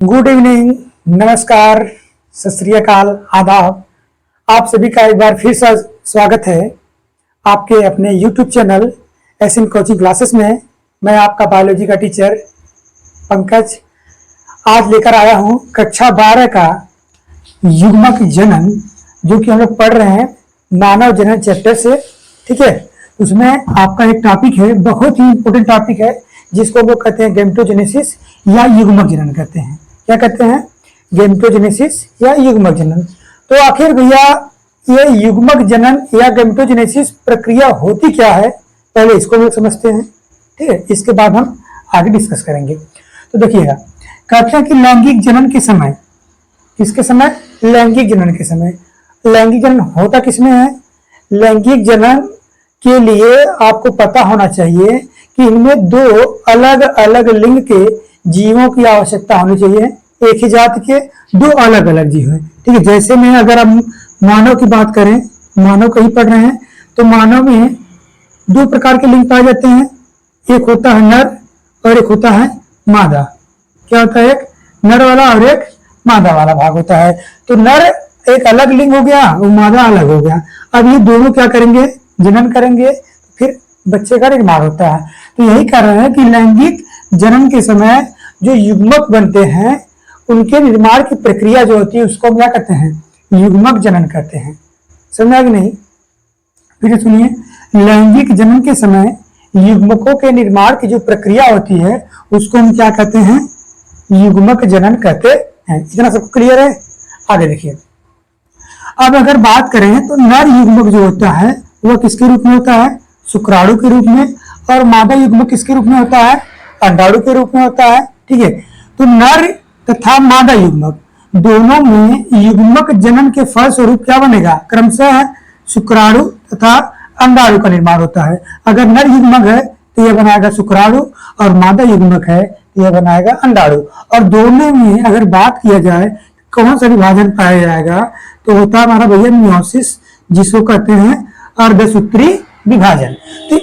Good evening, नमस्कार, सत श्री अकाल, आदाब। आप सभी का एक बार फिर से स्वागत है आपके अपने YouTube channel SN coaching classes में। मैं आपका बायोलॉजी का टीचर पंकज आज लेकर आया हूं कक्षा 12 का युग्मक जनन, जो कि हम लोग पढ़ रहे हैं मानव जनन चैप्टर से। ठीक है, उसमें आपका एक टॉपिक है, बहुत ही इंपॉर्टेंट टॉपिक है, जिसको हम लोग कहते हैं गैमेटोजेनेसिस या युग्मक जनन कहते हैं। क्या कहते हैं? गैमेटोजेनेसिस या युग्मक जनन। तो आखिर भैया ये युग्मक जनन या गैमेटोजेनेसिस प्रक्रिया होती क्या है, पहले इसको हम लोग समझते हैं। ठीक है, इसके बाद हम आगे डिस्कस करेंगे। तो देखिएगा, कहते हैं कि लैंगिक जनन के समय, किसके समय? लैंगिक जनन के समय। लैंगिक जनन होता किसमें है? लैंगिक जनन के लिए आपको पता होना चाहिए कि इनमें दो अलग अलग लिंग के जीवों की आवश्यकता होनी चाहिए। एक ही जाति के दो अलग अलग जीव हैं। ठीक है, जैसे में अगर हम मानव की बात करें, मानव कहीं पढ़ रहे हैं, तो मानव में दो प्रकार के लिंग पाए जाते हैं। एक होता है नर और एक होता है मादा। क्या होता है? एक नर वाला और एक मादा वाला भाग होता है। तो नर एक अलग लिंग हो गया और मादा अलग हो गया। अब ये दोनों क्या करेंगे? जनन करेंगे, फिर बच्चे का निर्माण होता है। तो यही कह रहे हैं कि लैंगिक जनन के समय जो युग्मक बनते हैं, उनके निर्माण की प्रक्रिया जो होती है उसको हम क्या कहते हैं? युग्मक जनन कहते हैं। समझा कि नहीं? फिर सुनिए, लैंगिक जनन के समय युग्मकों के निर्माण की जो प्रक्रिया होती है उसको हम क्या कहते हैं? युग्मक जनन कहते हैं। इतना सबको क्लियर है? आगे देखिए, अब अगर बात करें तो नर युग्मक जो होता है वह किसके रूप में होता है? शुक्राणु के रूप में। और मादा युग्मक किसके रूप में होता है? अंडाणु के रूप में होता है। ठीक है, तो नर तथा मादा युग्मक दोनों में युग्मक जनन के फलस्वरूप क्या बनेगा? क्रमशः शुक्राणु तथा अंडाणु का निर्माण होता है। अगर नर युग्मक है तो यह बनाएगा शुक्राणु और मादा युग्मक है तो यह बनाएगा अंडाणु। और दोनों में अगर बात किया जाए कौन सा विभाजन पाया जाएगा, तो होता है हमारा भैया मियोसिस, जिसको कहते हैं अर्धसूत्री विभाजन। तो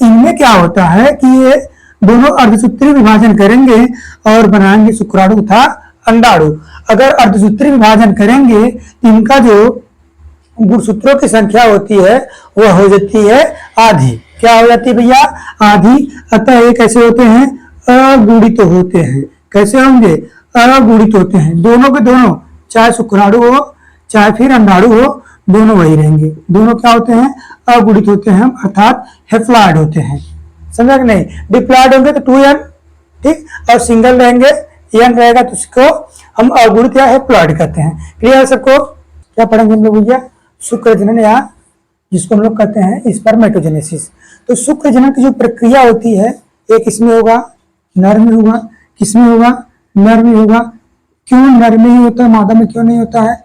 इनमें क्या होता है कि ये दोनों अर्धसूत्री विभाजन करेंगे और बनाएंगे शुक्राणु तथा अंडाणु। अगर अर्धसूत्री विभाजन करेंगे तो इनका जो गुणसूत्रों की संख्या होती है वह हो जाती है आधी। क्या हो जाती है भैया? आधी। अतः ये कैसे होते हैं? अगुणित होते हैं। कैसे होंगे? अगुणित होते हैं। दोनों के दोनों, चाहे शुक्राणु हो चाहे फिर अंडाणु हो, दोनों वही रहेंगे। दोनों क्या होते हैं? अगुणित होते हैं, अर्थात हेप्लॉइड होते हैं। समझा कि नहीं? डिप्लॉइड होंगे तो 2n, ठीक, और सिंगल रहेंगे n रहेगा तो उसको हम अगुणित या हेप्लॉइड कहते हैं। क्लियर है सबको? क्या पढ़ेंगे हम लोग भैया? शुक्र जनन, या जिसको हम लोग कहते हैं स्पर्मेटोजेनेसिस। तो शुक्र जनन की जो प्रक्रिया होती है, एक इसमें होगा, नर में होगा। किसमें होगा? नर में होगा। क्यों नर में ही होता है, मादा में क्यों नहीं होता है?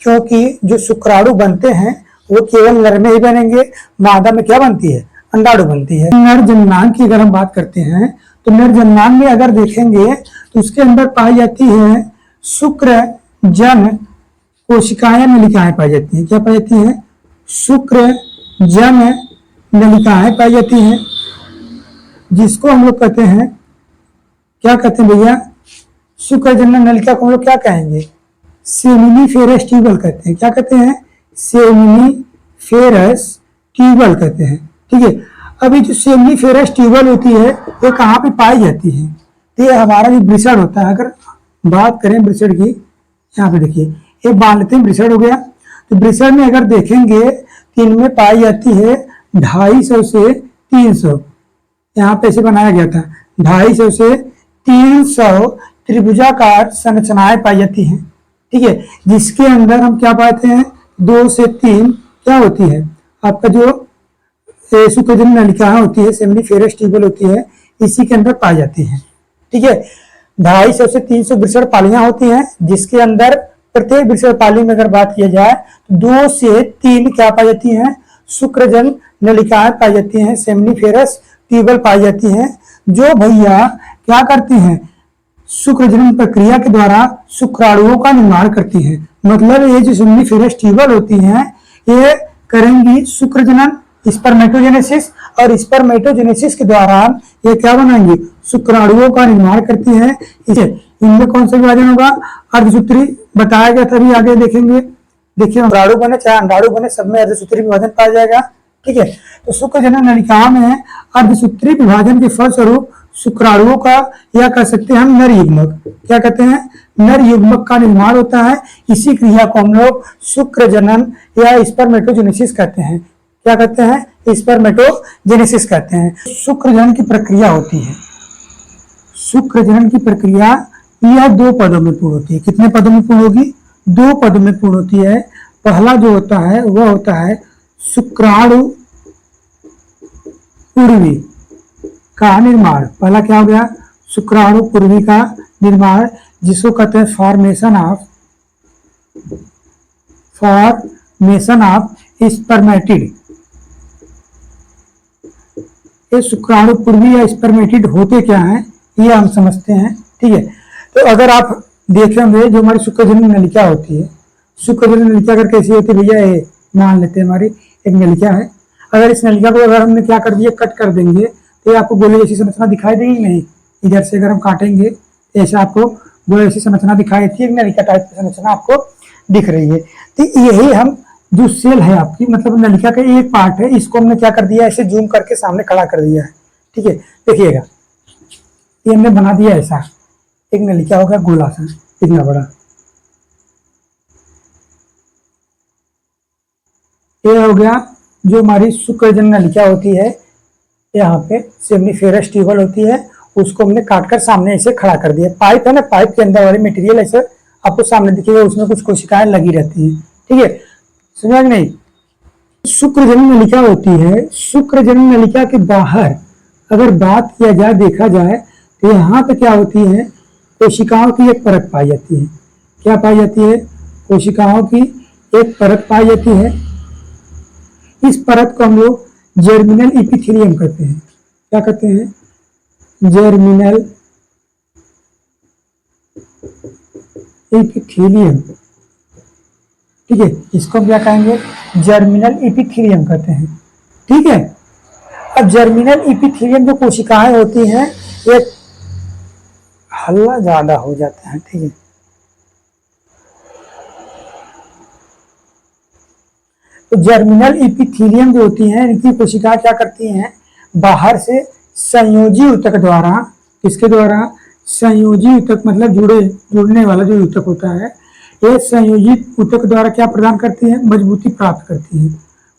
क्योंकि जो शुक्राणु बनते हैं वो केवल नर में ही बनेंगे, मादा में क्या बनती है? अंडाणु बनती है। नर जननांग की अगर हम बात करते हैं तो नर जननांग में अगर देखेंगे तो उसके अंदर पाई जाती है शुक्र जन कोशिकाएं, नलिकाएं पाई जाती हैं। क्या पाई जाती है? शुक्र जन नलिकाएं पाई जाती हैं, जिसको हम लोग कहते हैं, क्या कहते हैं भैया? शुक्र जन नलिका को हम लोग क्या कहेंगे? सेमिनिफेरस ट्यूबल कहते हैं। क्या कहते हैं? सेमिनिफेरस ट्यूबल कहते हैं। ठीक है, अभी जो सेमिनिफेरस ट्यूबल होती है वो कहाँ पे पाई जाती है? तो ये हमारा जो ब्रिसड होता है, अगर बात करें ब्रिसड की, यहाँ पे देखिए, ये मान लेते हैं ब्रिसड हो गया। तो ब्रिसड में अगर देखेंगे तो इनमें पाई जाती है 250 से 300, यहाँ पे ऐसे बनाया गया था, 250 से 300 त्रिभुजाकार संरचनाएं पाई जाती हैं। ठीक है, जिसके अंदर हम क्या पाते हैं? 2 से 3 क्या होती है? आपका जो शुक्र जनन नलिका होती है, सेमिनिफेरस ट्यूबल होती है, इसी के अंदर पाई जाती है। ठीक है, 250 से 300 ब्रिसड पालियां होती हैं, जिसके अंदर प्रत्येक ब्रिसड पाली में अगर बात किया जाए तो 2 से 3 क्या पाई जाती हैं? शुक्रजन नलिकाएं पाई जाती हैं, सेमिनिफेरस ट्यूबल पाई जाती हैं, जो भैया क्या करती हैं? शुक्र जनन प्रक्रिया के द्वारा शुक्राणुओं का निर्माण करती है। मतलब ये जो सेमिनिफेरस ट्यूबल होती हैं ये करेंगी शुक्र जनन, स्पर्मेटोजेनेसिस, और स्पर्मेटोजेनेसिस के दौरान ये क्या बनाएंगी? शुक्राणुओं का निर्माण करती है। इसे इनमें कौन सा विभाजन होगा? अर्धसूत्री बताया गया था, अभी आगे देखेंगे। देखिए अंडाणु बने चाहे अंडाणु बने, सब में अर्धसूत्री विभाजन पाया जाएगा। ठीक है, तो शुक्र जनन नलिकाओं में अर्धसूत्री विभाजन के फलस्वरूप शुक्राणुओं का, या कह सकते हैं हम नर युग्मक, क्या कहते हैं? नर युग्मक का निर्माण होता है। इसी क्रिया को हम लोग शुक्र जनन या स्पर्मेटोजेनेसिस कहते हैं। क्या कहते हैं? स्पर्मेटोजेनेसिस कहते हैं। शुक्र जनन की प्रक्रिया होती है, शुक्र जनन की प्रक्रिया यह 2 पदों में पूर्ण होती है। कितने पदों में पूर्ण होगी? 2 पदों में पूर्ण होती है। पहला जो होता है वह होता है शुक्राणु पूर्वी का निर्माण। पहला क्या हो गया? शुक्राणु पूर्वी का निर्माण, जिसको कहते हैं फॉर्मेशन ऑफ स्पर्मेटिड। ये शुक्राणु पूर्वी या स्पर्मेटिड होते क्या हैं, ये हम समझते हैं। ठीक है, तो अगर आप देखेंगे जो हमारी शुक्रजनन नलिका होती है, शुक्रजनन नलिका अगर कैसी होती है भैया, ये मान लेते हैं हमारी एक नलिका है। अगर इस नलिका को अगर हमने क्या कर दिया, कट कर देंगे, तो ये आपको गोले जैसी संरचना दिखाई देगी नहीं? इधर से अगर हम काटेंगे ऐसा आपको गोले जैसी संरचना दिखाई देती है, नलिका टाइप की संरचना आपको दिख रही है। तो यही हम जो सेल है आपकी, मतलब नलिका का एक पार्ट है, इसको हमने क्या कर दिया, ऐसे जूम करके सामने खड़ा कर दिया है। ठीक है, देखिएगा ये हमने बना दिया ऐसा, एक नलिका हो गया गोला सा इतना बड़ा। ये हो गया जो हमारी शुक्रजनन नलिका होती है। यहाँ पे सेमिनिफेरस ट्यूबल होती है, उसको हमने काटकर सामने ऐसे खड़ा कर दिया। पाइप है ना, पाइप के अंदर वाली मटेरियल ऐसे आपको सामने दिखेगा, उसमें कुछ कोशिकाएं लगी रहती है। ठीक है, समझ नहीं? शुक्रजनन नलिका होती है। शुक्रजनन नलिका के बाहर अगर बात किया जाए, देखा जाए, तो यहाँ पे क्या होती है, कोशिकाओं की एक परत पाई जाती है। क्या पाई जाती है? कोशिकाओं की एक परत पाई जाती है। इस परत को हम लोग जर्मिनल एपिथेलियम कहते हैं। क्या कहते हैं? Germinal epithelium. ठीक है, इसको क्या कहेंगे? जर्मिनल एपिथेलियम कहते हैं। ठीक है, अब जर्मिनल एपिथेलियम जो कोशिकाएं होती हैं, ये हल्ला ज्यादा हो जाता है। ठीक है, तो जर्मिनल एपिथेलियम जो होती हैं, इनकी कोशिकाएं क्या करती हैं, बाहर से संयोजी ऊतक द्वारा, किसके द्वारा? संयोजी ऊतक, मतलब जुड़ने वाला जो ऊतक होता है, ये संयोजित ऊतक द्वारा क्या प्रदान करती है? मजबूती प्राप्त करती है,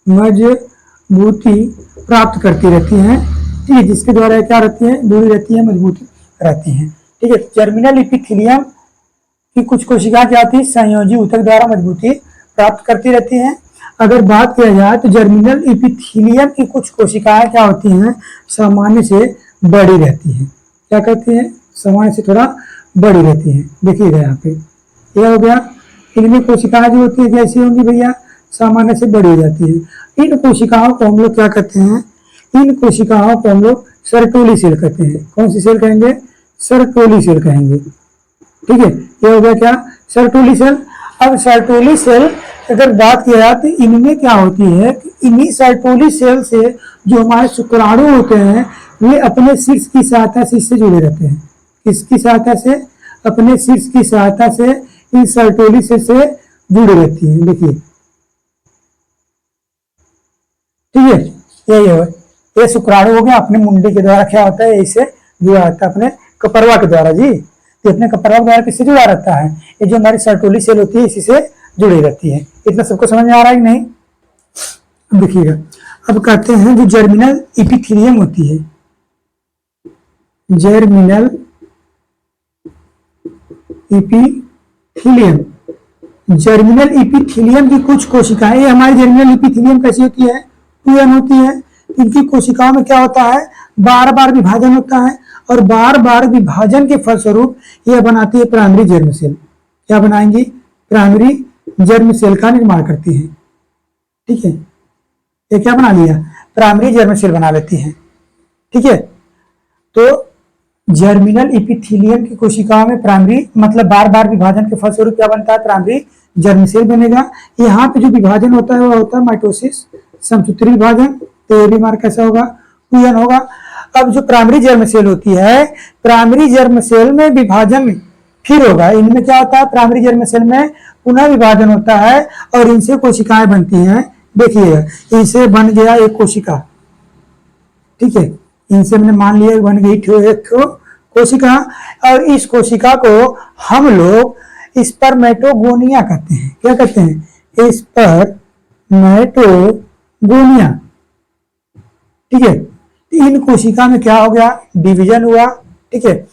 मजबूती प्राप्त करती रहती हैं। ठीक है, जिसके द्वारा क्या रहती है? जुड़ी रहती है, मजबूती रहती हैं। ठीक है, जर्मिनल एपिथेलियम की कुछ कोशिकाएं क्या होती है, संयोजी ऊतक द्वारा मजबूती प्राप्त करती रहती हैं। अगर बात किया जाए तो जर्मिनल एपिथेलियम की कुछ कोशिकाएं क्या होती हैं, सामान्य से बड़ी रहती हैं। क्या कहती हैं? सामान्य से थोड़ा बड़ी रहती हैं। देखिएगा यहाँ पे यह हो गया। इनमें कोशिकाएं जो होती है कैसी होंगी भैया? सामान्य से बड़ी हो जाती है। इन कोशिकाओं को हम लोग क्या कहते हैं? इन कोशिकाओं को हम लोग सर्टोली सेल कहते हैं। कौन सी सेल कहेंगे? सर्टोली सेल कहेंगे। ठीक है, ये हो गया क्या? Sertoli cell. अब सर्टोली सेल अगर बात किया जाए तो इनमें क्या होती है कि इन्हीं सर्टोली सेल से जो हमारे शुक्राणु होते हैं, वे अपने शीर्ष की सहायता से इससे जुड़े रहते हैं। किसकी सहायता से? अपने शीर्ष की सहायता से इन सर्टोली सेल से जुड़ी रहती है। देखिए, ठीक है, यही है, ये शुक्राणु हो गया। अपने मुंडी के द्वारा क्या होता है, इससे जुड़ा रहता है, अपने कपरवा के द्वारा। जी, तो अपने कपरवा के द्वारा किससे जुड़ा रहता है? ये जो हमारी सर्टोली सेल होती है, इसी से जुड़ी रहती है। इतना सबको समझ में आ रहा है कि नहीं? अब देखिएगा, अब कहते हैं जो जर्मिनल एपिथेलियम होती है, जर्मिनल एपिथेलियम, जर्मिनल एपिथेलियम की कुछ कोशिकाएं, ये हमारी जर्मिनल एपिथेलियम कैसी होती है? 2n होती है। इनकी कोशिकाओं में क्या होता है? बार बार विभाजन होता है, और बार बार विभाजन के फलस्वरूप यह बनाती है प्राइमरी जर्म सेल। क्या बनाएंगी? प्राइमरी जर्म सेल का निर्माण करती है। ठीक है, ये क्या बना लिया? प्राइमरी जर्म सेल बना लेती है। ठीक है, तो जर्मिनल एपिथेलियम की कोशिकाओं में प्राइमरी, मतलब बार बार विभाजन के फलस्वरूप क्या बनता है? प्राइमरी जर्म सेल बनेगा। यहाँ पे जो विभाजन होता है वो होता है माइटोसिस, समसूत्री विभाजन। तो ये भी मार्क कैसा होगा? 2n होगा। अब जो प्राइमरी जर्म सेल होती है, प्राइमरी जर्म सेल में विभाजन फिर होगा, इनमें क्या होता है, प्राइमरी जर्म सेल में पुनः विभाजन होता है और इनसे कोशिकाएं बनती हैं। देखिएगा, इनसे बन गया एक कोशिका, ठीक है, इनसे हमने मान लिया बन गई एक कोशिका, और इस कोशिका को हम लोग स्पर्मेटोगोनिया कहते हैं। क्या कहते हैं? स्पर्मेटोगोनिया। ठीक है, इन कोशिका में क्या हो गया, डिवीजन हुआ। ठीक है,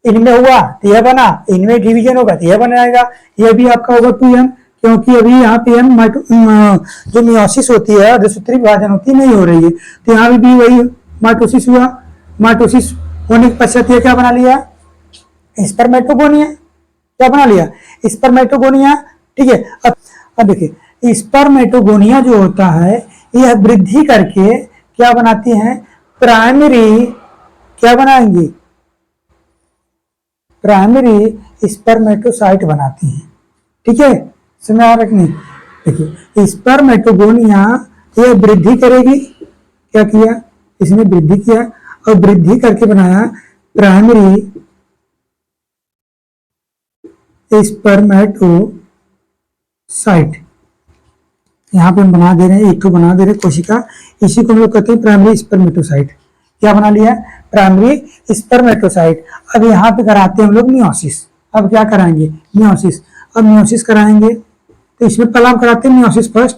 इनमें हुआ तो यह बना, इनमें डिवीजन होगा तो यह बन जाएगा। यह भी आपका होगा 2m, क्योंकि अभी यहाँ पे हम जो मियोसिस होती है, अर्धसूत्री विभाजन होती है, नहीं हो रही है, तो यहाँ भी वही माइटोसिस हुआ। माइटोसिस होने के पश्चात यह क्या बना लिया, स्पर्मेटोगोनिया। क्या बना लिया, स्पर्मेटोगोनिया। ठीक है, अब देखिए, स्पर्मेटोगोनिया जो होता है यह वृद्धि करके क्या बनाती है, प्राइमरी, क्या बनाएंगी, प्राइमरी स्पर्मेटोसाइट बनाती हैं। ठीक है, समझ आ रहा नहीं? देखिए, स्पर्मेटोगोनिया यह वृद्धि करेगी। क्या किया, इसने वृद्धि किया और वृद्धि करके बनाया प्राइमरी स्पर्मेटोसाइट। यहाँ पे हम बना दे रहे हैं, एक तो बना दे रहे हैं कोशिका, इसी को हम लोग कहते हैं प्राइमरी स्पर्मेटोसाइट। क्या बना लिया, प्राइमरी स्पर्मेटोसाइट। अब यहाँ पे कराते हैं हम लोग मियोसिस। अब क्या कराएंगे, मियोसिस। अब मियोसिस कराएंगे तो इसमें पहला हम कराते हैं मियोसिस फर्स्ट।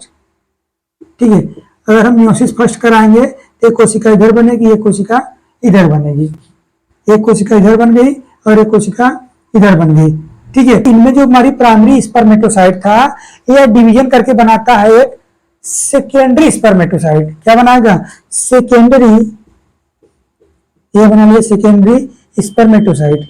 ठीक है, अगर हम मियोसिस फर्स्ट कराएंगे तो एक कोशिका इधर बनेगी, एक कोशिका इधर बनेगी, एक कोशिका इधर बन गई और एक कोशिका इधर बन गई। ठीक है, इनमें जो हमारी प्राइमरी स्पर्मेटोसाइट था, यह डिवीजन करके बनाता है एक सेकेंडरी स्पर्मेटोसाइट। क्या बनाएगा, सेकेंडरी, यह बना लिया सेकेंडरी स्पर्मेटोसाइट।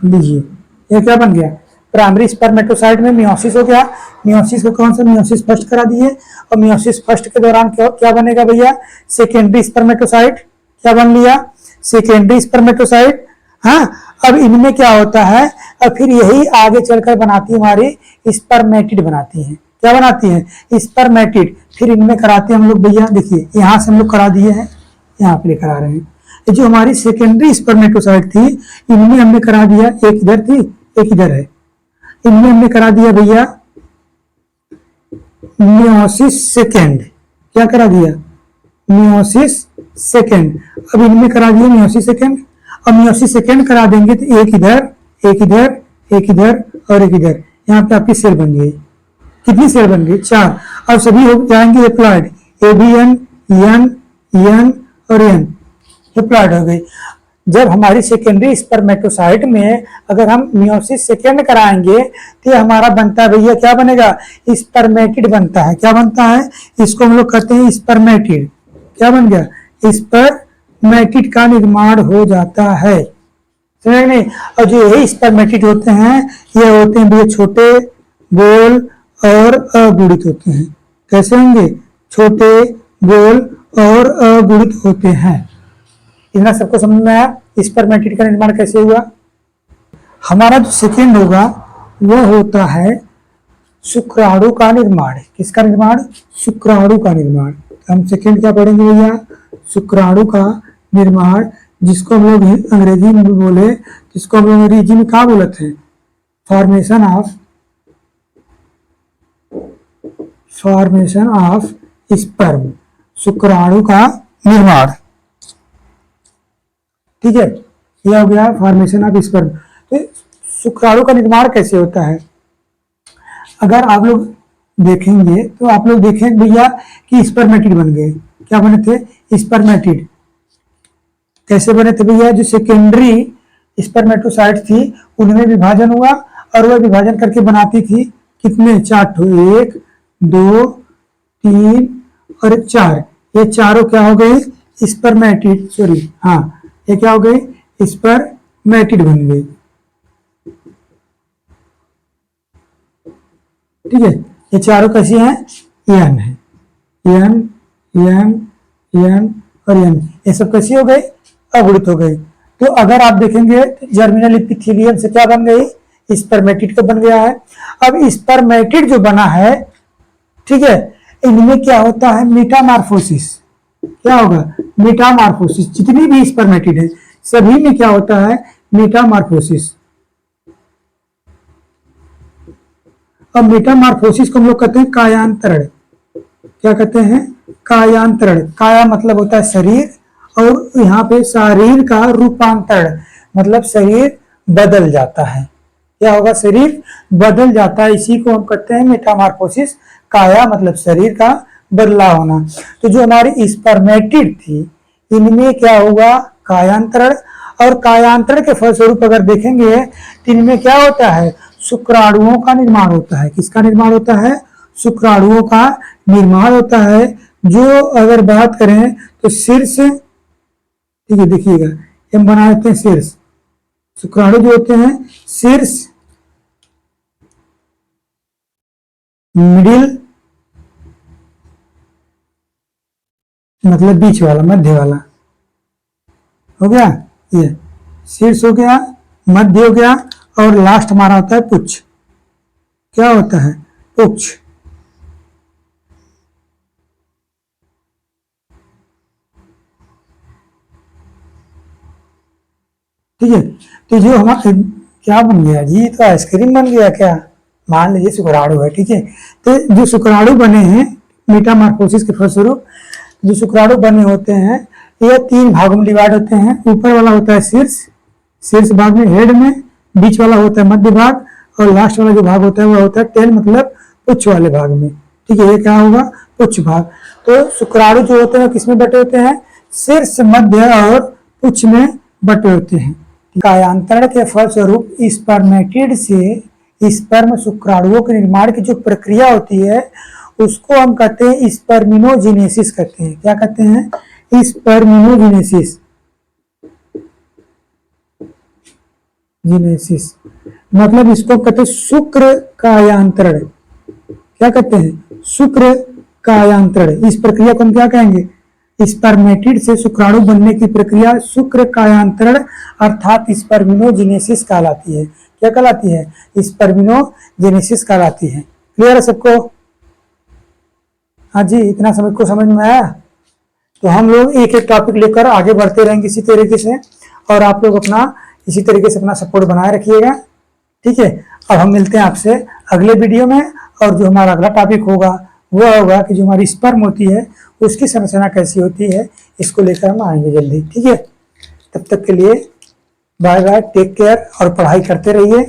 लीजिए, यह क्या बन गया, प्राइमरी स्पर्मेटोसाइट में मियोसिस हो गया। मियोसिस को कौन सा, मियोसिस फर्स्ट करा दिए, और मियोसिस फर्स्ट के दौरान क्या बनेगा भैया, सेकेंडरी स्पर्मेटोसाइट। क्या बन लिया, सेकेंडरी स्पर्मेटोसाइट। हाँ, अब इनमें क्या होता है, अब फिर यही आगे चलकर बनाती है हमारी स्पर्मेटिड बनाती है। क्या बनाती है, स्पर्मेटिड। फिर इनमें कराते हैं हम लोग भैया, देखिए यहाँ से हम लोग करा दिए हैं, यहाँ पे करा रहे हैं। ये जो हमारी सेकेंडरी स्पर्मेटोसाइट थी, इनमें हमने करा दिया, एक इधर थी एक इधर है, इनमें हमने करा दिया भैया मियोसिस सेकेंड। क्या करा दिया, मियोसिस सेकेंड। अब इनमें करा दिया मियोसिस सेकेंड। अब मियोसिस सेकेंड करा देंगे तो एक इधर, एक इधर, एक इधर और एक इधर, यहाँ पे आपकी सेल बन गई। कितनी सेल बन गई, 4। अब सभी हो जाएंगे हेप्लॉइड, एबीएन, एन और एन, हेप्लॉइड हो गई। जब हमारी सेकेंडरी स्पर्मेटोसाइट में अगर हम मियोसिस सेकेंड कराएंगे तो हमारा बनता है भैया, क्या बनेगा, स्पर्मेटिड बनता है। क्या बनता है, इसको हम लोग कहते हैं स्पर्मेटिड। क्या बन गया, स्पर्मेटिड का निर्माण हो जाता है। समझ नहीं? और जो यही स्पर्मेटिड होते हैं, ये होते हैं भैया छोटे, गोल और अगुणित होते हैं। कैसे होंगे, छोटे, गोल और अगुणित होते हैं। इतना सबको समझ में आया, स्पर्मेटिड का निर्माण कैसे हुआ। हमारा जो सेकेंड होगा वह होता है शुक्राणु का निर्माण। किसका निर्माण, शुक्राणु का निर्माण। हम सेकेंड क्या पढ़ेंगे भैया, शुक्राणु का निर्माण, जिसको हम लोग अंग्रेजी में बोले, जिसको हम लोग अंग्रेजी में क्या बोलते हैं, फॉर्मेशन ऑफ स्पर्म, शुक्राणु का निर्माण। ठीक है, यह हो गया फॉर्मेशन ऑफ स्पर्म। तो शुक्राणु का निर्माण कैसे होता है, अगर आप लोग देखेंगे तो आप लोग देखें भैया कि स्पर्मेटिड बन गए। क्या बने थे, स्पर्मेटिड। कैसे बने थे भैया, जो सेकेंडरी स्पर्मेटोसाइट थी उनमें विभाजन हुआ और वह विभाजन करके बनाती थी कितने, 4 ठो, 1 2 3 और 4। ये चारों क्या हो गए, स्पर्मेटिड, सॉरी हाँ, ये क्या हो गए, स्पर्मेटिड बन गए। ठीक है, ये चारों कैसी हैं, एन है, एन एन एन और एन, ये सब कैसी हो गए, अगुणित हो गए। तो अगर आप देखेंगे जर्मिनल इपिथेलियम से क्या बन गई, स्पर्मेटिड का बन गया है। अब स्पर्मेटिड जो बना है, ठीक है, इनमें क्या होता है, मेटामॉर्फोसिस। क्या होगा, मेटामॉर्फोसिस। जितनी भी स्पर्मेटिड है, सभी में क्या होता है, मेटामॉर्फोसिस। अब मेटामॉर्फोसिस को हम लोग कहते हैं कायांतरण। क्या कहते हैं, कायांतरण। काया मतलब होता है शरीर, और यहाँ पे शरीर का रूपांतरण मतलब शरीर बदल जाता है। क्या होगा, शरीर बदल जाता है, इसी को हम कहते हैं मेटामॉर्फोसिस। काया मतलब शरीर का बदलाव होना। तो जो हमारी स्पर्मेटिड थी, इनमें क्या हुआ, कायांतरण। और कायांतरण के फलस्वरूप अगर देखेंगे तो इनमें क्या होता है, शुक्राणुओं का निर्माण होता है। किसका निर्माण होता है, शुक्राणुओं का निर्माण होता है। जो अगर बात करें तो शीर्ष, ठीक है, देखिएगा हम बना देते हैं शीर्ष। शुक्राणु जो होते हैं शीर्ष, मिडिल मतलब बीच वाला, मध्य वाला, हो गया ये शीर्ष हो गया, मध्य हो गया, और लास्ट हमारा होता है पुच्छ। क्या होता है, पुच्छ। ठीक है, तो जो हमारा क्या बन गया जी, तो आइसक्रीम बन गया क्या, मान लीजिए शुक्राणु है। ठीक है, तो जो शुक्राणु बने हैं मेटामॉर्फोसिस के फलस्वरूप, जो शुक्राणु बने होते हैं ये 3 भागों में डिवाइड होते हैं। ऊपर वाला होता है शीर्ष, शीर्ष भाग में, हेड में, बीच वाला होता है मध्य भाग, और लास्ट वाला जो भाग होता है वो होता है टेल मतलब पुच्छ वाले भाग में। ठीक है, ये क्या होगा, पुच्छ भाग। तो शुक्राणु जो होते हैं किसमें बटे होते हैं, शीर्ष, मध्य और पुच्छ में बटे होते हैं। कायांतरण के फलस्वरूप स्पर्मेटिड से स्पर्म शुक्राणुओं के निर्माण की जो प्रक्रिया होती है उसको हम कहते हैं स्पर्मिनोजेनेसिस कहते हैं। क्या कहते हैं, स्पर्मिनोजेनेसिस। जेनेसिस मतलब इसको कहते हैं शुक्र कायांतरण। क्या कहते हैं, शुक्र कायांतरण। इस प्रक्रिया को हम क्या कहेंगे, स्पर्मेटिड से शुक्राणु बनने की प्रक्रिया शुक्र कायांतरण अर्थात स्पर्मिनोजेनेसिस कहलाती है। क्या कहलाती है, स्पर्मिनोजेनेसिस कहलाती है। क्लियर है सबको, हाँ जी, इतना समझ को समझ में आया। तो हम लोग एक एक टॉपिक लेकर आगे बढ़ते रहेंगे इसी तरीके से, और आप लोग अपना इसी तरीके से अपना सपोर्ट बनाए रखिएगा। ठीक है, अब हम मिलते हैं आपसे अगले वीडियो में, और जो हमारा अगला टॉपिक होगा वह होगा कि जो हमारी स्पर्म होती है उसकी संरचना कैसी होती है, इसको लेकर हम आएंगे जल्दी। ठीक है, तब तक के लिए बाय बाय, टेक केयर, और पढ़ाई करते रहिए।